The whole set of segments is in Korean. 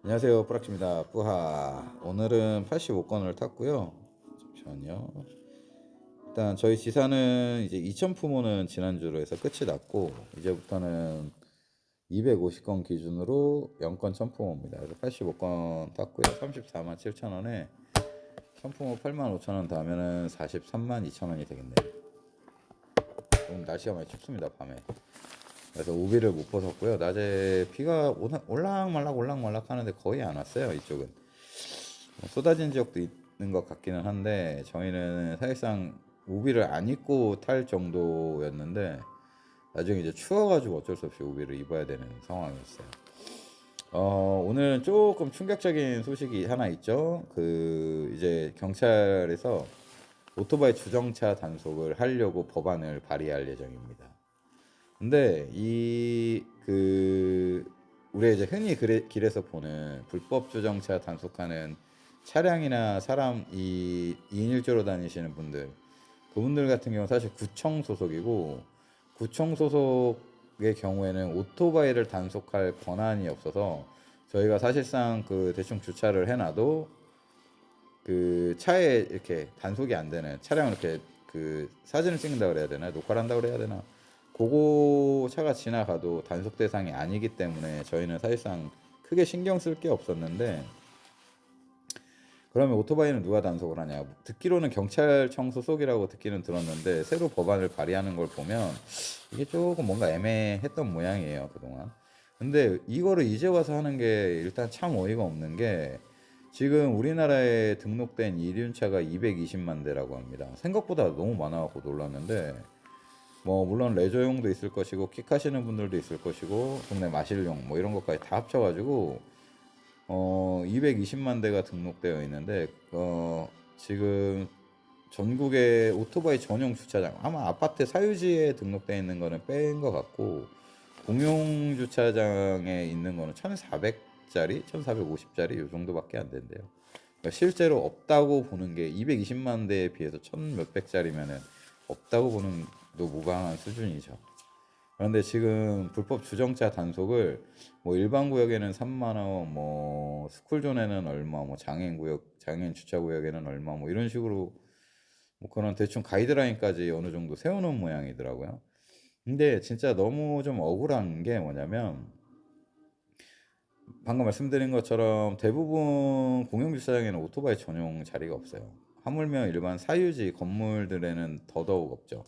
안녕하세요, 뿌락입니다. 뿌하. 오늘은 85건을 탔고요. 잠시만요. 일단 저희 지사는 이제 2000 품목은 지난주로 해서 끝이 났고, 이제부터는 250건 기준으로 0건 1000품목입니다. 그래서 85건 탔고요. 34만 7천원에 1000품목 8만 5천원 다음에는 43만 2천원이 되겠네요. 오늘 날씨가 많이 춥습니다, 밤에. 그래서 우비를 못 벗었고요. 낮에 비가 올락말락 하는데 거의 안 왔어요, 이쪽은. 쏟아진 지역도 있는 것 같기는 한데 저희는 사실상 우비를 안 입고 탈 정도였는데 나중에 이제 추워가지고 어쩔 수 없이 우비를 입어야 되는 상황이었어요. 오늘은 조금 충격적인 소식이 하나 있죠. 이제 경찰에서 오토바이 주정차 단속을 하려고 법안을 발의할 예정입니다. 근데 우리 이제 흔히 길에서 보는 불법 주정차 단속하는 차량이나 사람, 2인 1조로 다니시는 분들, 그분들 같은 경우는 사실 구청 소속이고, 구청 소속의 경우에는 오토바이를 단속할 권한이 없어서 저희가 사실상 대충 주차를 해놔도 차에 이렇게 단속이 안 되는 차량을 이렇게 사진을 찍는다 그래야 되나, 녹화를 한다 그래야 되나, 그거 차가 지나가도 단속 대상이 아니기 때문에 저희는 사실상 크게 신경 쓸 게 없었는데, 그러면 오토바이는 누가 단속을 하냐? 듣기로는 경찰청 소속이라고 듣기는 들었는데 새로 법안을 발의하는 걸 보면 이게 조금 뭔가 애매했던 모양이에요, 그동안. 근데 이거를 이제 와서 하는 게 일단 참 어이가 없는 게, 지금 우리나라에 등록된 이륜차가 220만 대라고 합니다. 생각보다 너무 많아갖고 놀랐는데, 뭐 물론 레저용도 있을 것이고 킥 하시는 분들도 있을 것이고 동네 마실용 뭐 이런 것까지 다 합쳐가지고 220만 대가 등록되어 있는데, 지금 전국의 오토바이 전용 주차장, 아마 아파트 사유지에 등록되어 있는 거는 뺀 것 같고, 공용 주차장에 있는 거는 1400짜리, 1450짜리 요 정도밖에 안 된대요. 그러니까 실제로 없다고 보는 게 220만 대에 비해서 1000몇백짜리면은 없다고 보는 도 무방한 수준이죠. 그런데 지금 불법 주정차 단속을 뭐 일반 구역에는 3만 원, 뭐 스쿨존에는 얼마, 뭐 장애인 구역, 장애인 주차 구역에는 얼마, 뭐 이런 식으로 뭐 그런 대충 가이드라인까지 어느 정도 세우는 모양이더라고요. 근데 진짜 너무 좀 억울한 게 뭐냐면, 방금 말씀드린 것처럼 대부분 공영주차장에는 오토바이 전용 자리가 없어요. 하물며 일반 사유지 건물들에는 더더욱 없죠.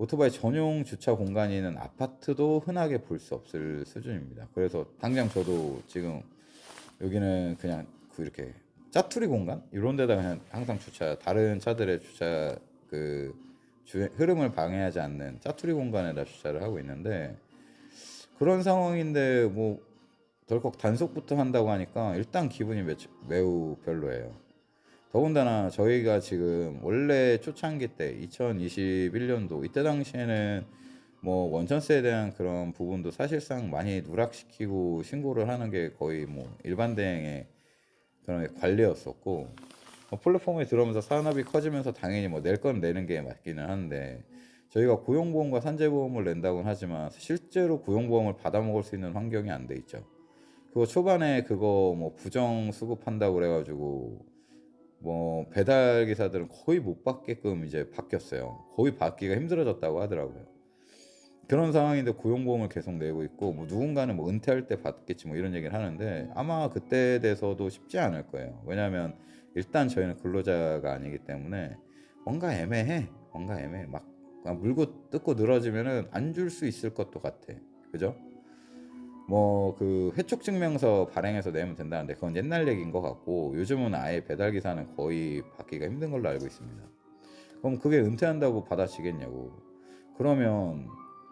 오토바이 전용 주차 공간이 있는 아파트도 흔하게 볼 수 없을 수준입니다. 그래서 당장 저도 지금 여기는 그냥 이렇게 짜투리 공간 이런 데다 그냥 항상 다른 차들의 주차 흐름을 방해하지 않는 짜투리 공간에다 주차를 하고 있는데, 그런 상황인데 뭐 덜컥 단속부터 한다고 하니까 일단 기분이 매우 별로예요. 더군다나 저희가 지금 원래 초창기 때 2021년도 이때 당시에는 뭐 원천세에 대한 그런 부분도 사실상 많이 누락시키고 신고를 하는 게 거의 뭐 일반 대행의 그런 관례였었고, 플랫폼에 들어오면서 산업이 커지면서 당연히 뭐 낼 건 내는 게 맞기는 한데, 저희가 고용보험과 산재보험을 낸다고는 하지만 실제로 고용보험을 받아먹을 수 있는 환경이 안 돼 있죠. 그거 초반에 그거 뭐 부정 수급한다고 그래가지고 뭐 배달 기사들은 거의 못 받게끔 이제 바뀌었어요. 거의 받기가 힘들어졌다고 하더라고요. 그런 상황인데 고용보험을 계속 내고 있고, 뭐 누군가는 뭐 은퇴할 때 받겠지 뭐 이런 얘기를 하는데 아마 그때 돼서도 쉽지 않을 거예요. 왜냐하면 일단 저희는 근로자가 아니기 때문에 뭔가 애매해. 뭔가 애매해. 막 그냥 물고 뜯고 늘어지면은 안 줄 수 있을 것도 같아. 그죠? 뭐 회촉 증명서 발행해서 내면 된다는데 그건 옛날 얘기인 것 같고, 요즘은 아예 배달 기사는 거의 받기가 힘든 걸로 알고 있습니다. 그럼 그게 은퇴한다고 받아지겠냐고. 그러면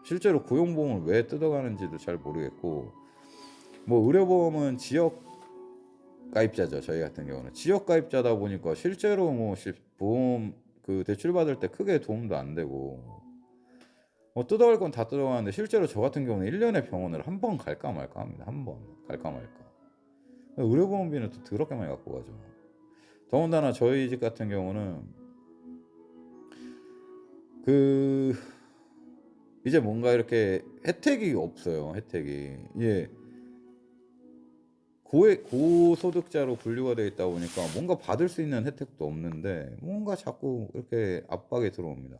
실제로 고용보험을 왜 뜯어가는지도 잘 모르겠고, 뭐 의료보험은 지역 가입자죠. 저희 같은 경우는 지역 가입자다 보니까 실제로 뭐 보험 대출 받을 때 크게 도움도 안 되고, 뭐 뜯어갈 건 다 뜯어가는데 실제로 저 같은 경우는 1년에 병원을 한 번 갈까 말까 합니다. 한 번 갈까 말까. 의료보험비는 또 더럽게 많이 갖고 가죠. 더군다나 저희 집 같은 경우는 그 이제 뭔가 이렇게 혜택이 없어요. 혜택이. 예. 고소득자로 분류가 되어 있다 보니까 뭔가 받을 수 있는 혜택도 없는데 뭔가 자꾸 이렇게 압박이 들어옵니다.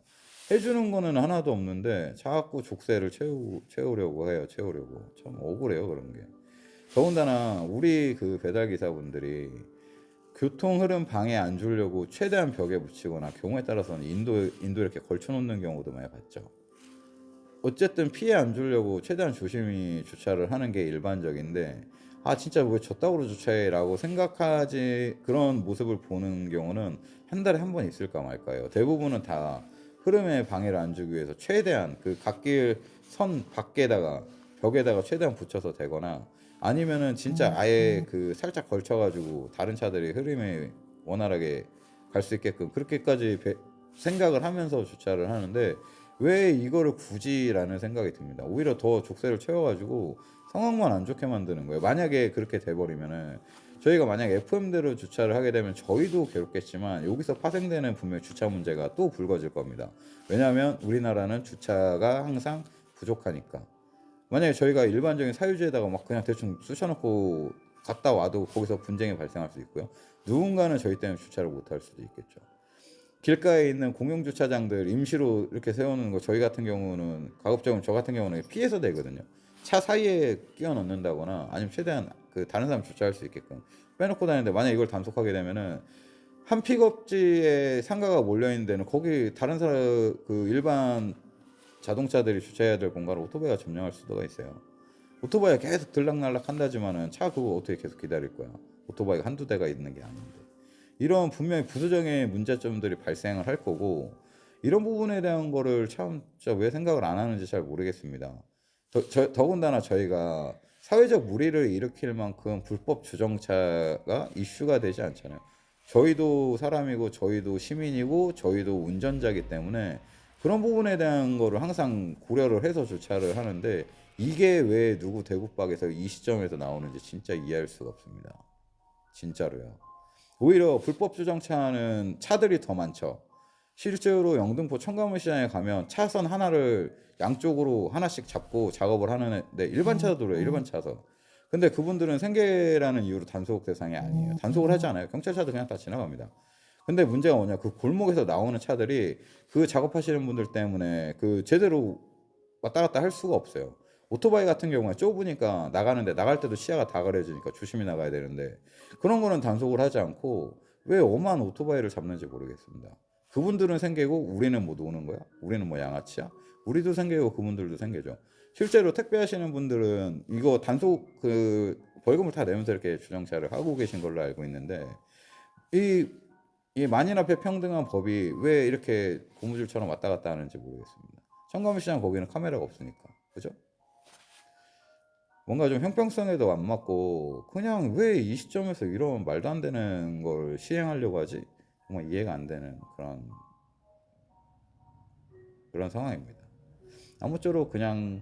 해주는 거는 하나도 없는데 자꾸 족쇄를 채우려고 해요. 채우려고. 참 억울해요, 그런 게. 더군다나 우리 그 배달 기사분들이 교통 흐름 방해 안 주려고 최대한 벽에 붙이거나 경우에 따라서는 인도 이렇게 걸쳐 놓는 경우도 많이 봤죠. 어쨌든 피해 안 주려고 최대한 조심히 주차를 하는 게 일반적인데, 아 진짜 왜 저따구로 주차해라고 생각하지, 그런 모습을 보는 경우는 한 달에 한 번 있을까 말까요. 대부분은 다 흐름에 방해를 안 주기 위해서 최대한 그 갓길 선 밖에다가 벽에다가 최대한 붙여서 대거나, 아니면은 진짜 아예 그 살짝 걸쳐가지고 다른 차들이 흐름에 원활하게 갈 수 있게끔 그렇게까지 생각을 하면서 주차를 하는데, 왜 이거를 굳이라는 생각이 듭니다. 오히려 더 족쇄를 채워가지고 상황만 안 좋게 만드는 거예요. 만약에 그렇게 돼버리면은, 저희가 만약 FM대로 주차를 하게 되면 저희도 괴롭겠지만 여기서 파생되는 분명 주차 문제가 또 불거질 겁니다. 왜냐하면 우리나라는 주차가 항상 부족하니까. 만약에 저희가 일반적인 사유지에다가 막 그냥 대충 쑤셔놓고 갔다 와도 거기서 분쟁이 발생할 수 있고요. 누군가는 저희 때문에 주차를 못할 수도 있겠죠. 길가에 있는 공용 주차장들 임시로 이렇게 세우는 거, 저희 같은 경우는 가급적이면 저 같은 경우는 피해서 되거든요. 차 사이에 끼워 넣는다거나 아니면 최대한 그 다른 사람 주차할 수 있게끔 빼놓고 다니는데, 만약 이걸 단속하게 되면은 한 픽업지에 상가가 몰려 있는 데는 거기 다른 사람 그 일반 자동차들이 주차해야 될 공간을 오토바이가 점령할 수가 있어요. 오토바이가 계속 들락날락 한다지만은 차 그거 어떻게 계속 기다릴 거야. 오토바이가 한두 대가 있는 게 아닌데. 이런 분명히 부수적인 문제점들이 발생을 할 거고, 이런 부분에 대한 거를 참 진짜 왜 생각을 안 하는지 잘 모르겠습니다. 더군다나 저희가 사회적 물의를 일으킬 만큼 불법 주정차가 이슈가 되지 않잖아요. 저희도 사람이고 저희도 시민이고 저희도 운전자이기 때문에 그런 부분에 대한 거를 항상 고려를 해서 주차를 하는데, 이게 왜 누구 대국박에서 이 시점에서 나오는지 진짜 이해할 수가 없습니다. 진짜로요. 오히려 불법 주정차하는 차들이 더 많죠. 실제로 영등포 청가물 시장에 가면 차선 하나를 양쪽으로 하나씩 잡고 작업을 하는데, 일반 차도로요, 일반 차선. 근데 그분들은 생계라는 이유로 단속 대상이 아니에요. 단속을 하지 않아요. 경찰차도 그냥 다 지나갑니다. 근데 문제가 뭐냐, 그 골목에서 나오는 차들이 그 작업하시는 분들 때문에 그 제대로 왔다 갔다 할 수가 없어요. 오토바이 같은 경우에 좁으니까 나가는데, 나갈 때도 시야가 다 가려지니까 조심히 나가야 되는데, 그런 거는 단속을 하지 않고 왜 엄한 오토바이를 잡는지 모르겠습니다. 그분들은 생계고 우리는 뭐 노는 거야? 우리는 뭐 양아치야? 우리도 생계고 그분들도 생계죠. 실제로 택배하시는 분들은 이거 단속 그 벌금을 다 내면서 이렇게 주정차를 하고 계신 걸로 알고 있는데, 이, 이 만인 앞에 평등한 법이 왜 이렇게 고무줄처럼 왔다 갔다 하는지 모르겠습니다. 청가물시장 거기는 카메라가 없으니까, 그죠? 뭔가 좀 형평성에도 안 맞고, 그냥 왜 이 시점에서 이런 말도 안 되는 걸 시행하려고 하지? 정말 이해가 안 되는 그런 상황입니다. 아무쪼록 그냥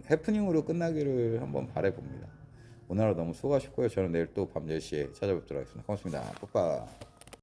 해프닝으로 끝나기를 한번 바라봅니다. 오늘 하루 너무 수고하셨고요. 저는 내일 또 밤 10시에 찾아뵙도록 하겠습니다. 고맙습니다. 빠빠.